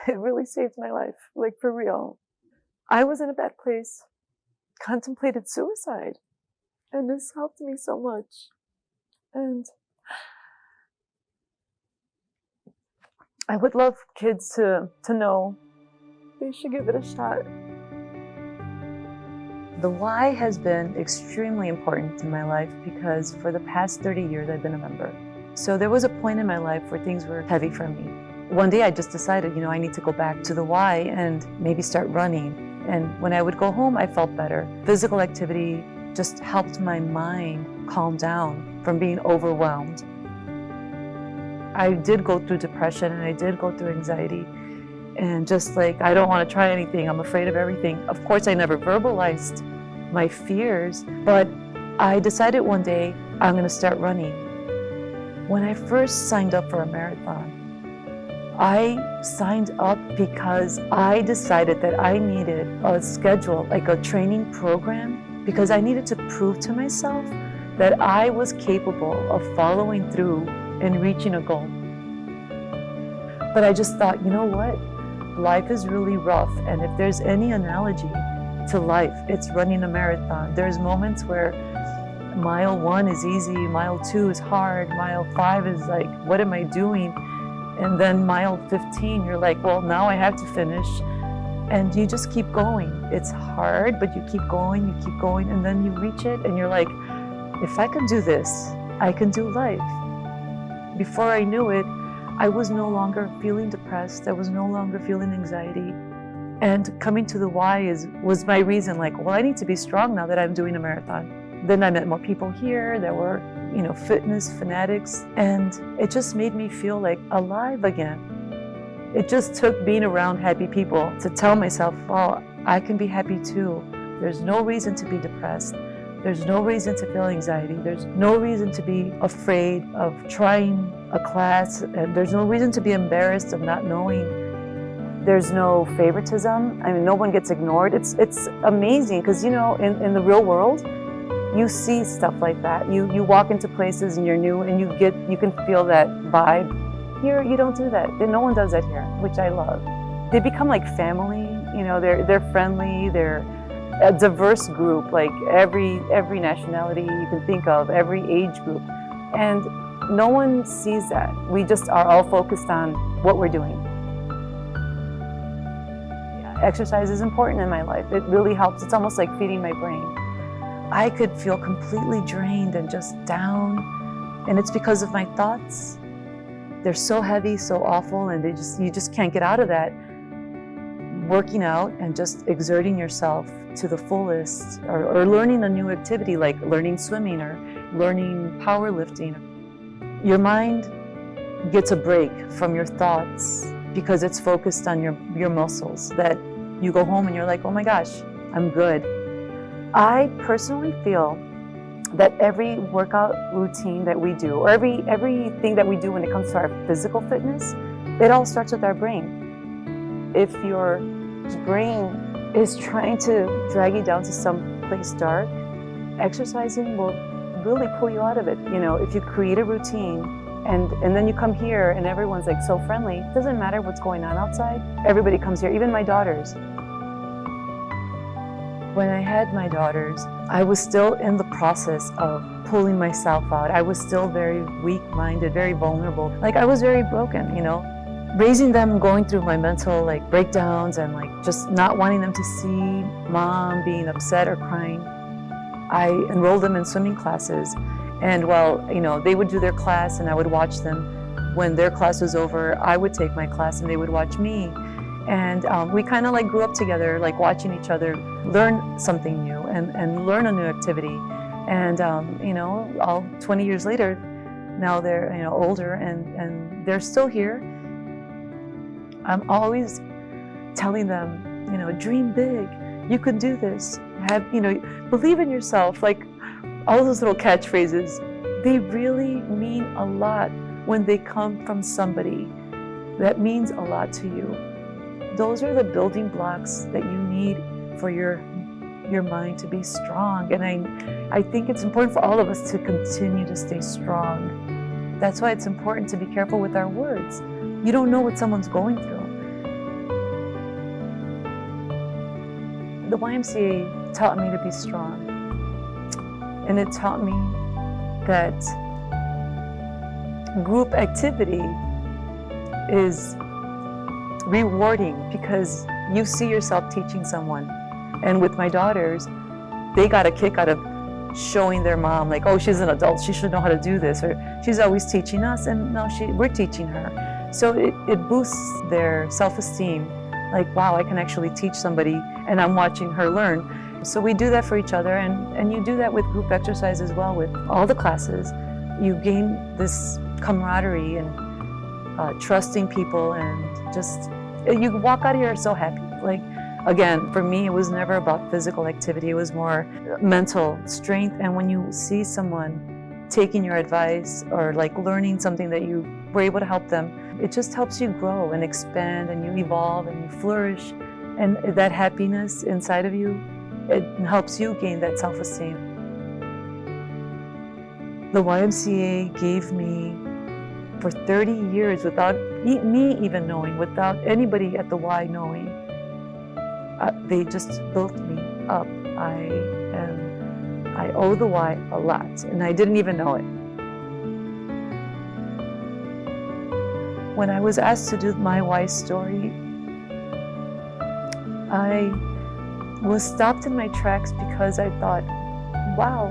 It really saved my life, like for real. I was in a bad place, contemplated suicide, and this helped me so much. And I would love kids to know they should give it a shot. The why has been extremely important in my life because for the past 30 years I've been a member. So there was a point in my life where things were heavy for me. One day I just decided, I need to go back to the why and maybe start running. And when I would go home, I felt better. Physical activity just helped my mind calm down from being overwhelmed. I did go through depression and I did go through anxiety. And just like, I don't want to try anything, I'm afraid of everything. Of course, I never verbalized my fears, but I decided one day I'm going to start running. When I first signed up for a marathon, I signed up because I decided that I needed a schedule, like a training program, because I needed to prove to myself that I was capable of following through and reaching a goal. But I just thought, you know what? Life is really rough, and if there's any analogy to life, it's running a marathon. There's moments where mile 1 is easy, mile 2 is hard, mile 5 is like, what am I doing? And then mile 15, you're like, well, now I have to finish. And you just keep going. It's hard, but you keep going, and then you reach it, and you're like, if I can do this, I can do life. Before I knew it, I was no longer feeling depressed. I was no longer feeling anxiety. And coming to the why was my reason, like, well, I need to be strong now that I'm doing a marathon. Then I met more people here that were, fitness fanatics, and it just made me feel like alive again. It just took being around happy people to tell myself, well, I can be happy too. There's no reason to be depressed. There's no reason to feel anxiety. There's no reason to be afraid of trying a class. And there's no reason to be embarrassed of not knowing. There's no favoritism. I mean, no one gets ignored. It's amazing because, in the real world, you see stuff like that. You walk into places and you're new and you can feel that vibe. Here, you don't do that. No one does that here, which I love. They become like family. They're friendly. They're a diverse group, like every nationality you can think of, every age group. And no one sees that. We just are all focused on what we're doing. Exercise is important in my life. It really helps. It's almost like feeding my brain. I could feel completely drained and just down, and it's because of my thoughts. They're so heavy, so awful, and you just can't get out of that. Working out and just exerting yourself to the fullest, or learning a new activity like learning swimming or learning powerlifting. Your mind gets a break from your thoughts because it's focused on your muscles, that you go home and you're like, oh my gosh, I'm good. I personally feel that every workout routine that we do, or everything that we do when it comes to our physical fitness, it all starts with our brain. If your brain is trying to drag you down to some place dark, exercising will really pull you out of it. If you create a routine and then you come here and everyone's like so friendly, it doesn't matter what's going on outside. Everybody comes here, even my daughters. When I had my daughters, I was still in the process of pulling myself out. I was still very weak-minded, very vulnerable. Like I was very broken, Raising them, going through my mental breakdowns and just not wanting them to see mom being upset or crying. I enrolled them in swimming classes, and while they would do their class and I would watch them. When their class was over, I would take my class and they would watch me. And we kind of grew up together, watching each other learn something new and learn a new activity. And all 20 years later, now they're older and they're still here. I'm always telling them, dream big. You can do this. Believe in yourself. All those little catchphrases, they really mean a lot when they come from somebody that means a lot to you. Those are the building blocks that you need for your mind to be strong. And I think it's important for all of us to continue to stay strong. That's why it's important to be careful with our words. You don't know what someone's going through. The YMCA taught me to be strong, and it taught me that group activity is rewarding because you see yourself teaching someone. And with my daughters, they got a kick out of showing their mom, like, oh, she's an adult, she should know how to do this, or she's always teaching us, and no, we're teaching her. So it boosts their self-esteem, like, wow, I can actually teach somebody, and I'm watching her learn. So we do that for each other, and you do that with group exercise as well, with all the classes. You gain this camaraderie and trusting people, and just, you walk out of here so happy. Like, again, for me, it was never about physical activity. It was more mental strength. And when you see someone taking your advice or like learning something that you were able to help them, it just helps you grow and expand, and you evolve and you flourish. And that happiness inside of you, it helps you gain that self-esteem. The YMCA gave me, for 30 years, without me even knowing, without anybody at the Y knowing, they just built me up. I owe the Y a lot, and I didn't even know it. When I was asked to do my Y story, I was stopped in my tracks because I thought, wow,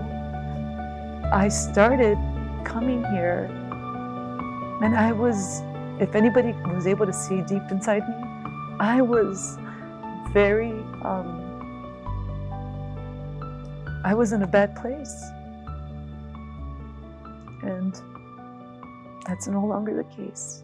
I started coming here, and I was, if anybody was able to see deep inside me, I was very, I was in a bad place, and that's no longer the case.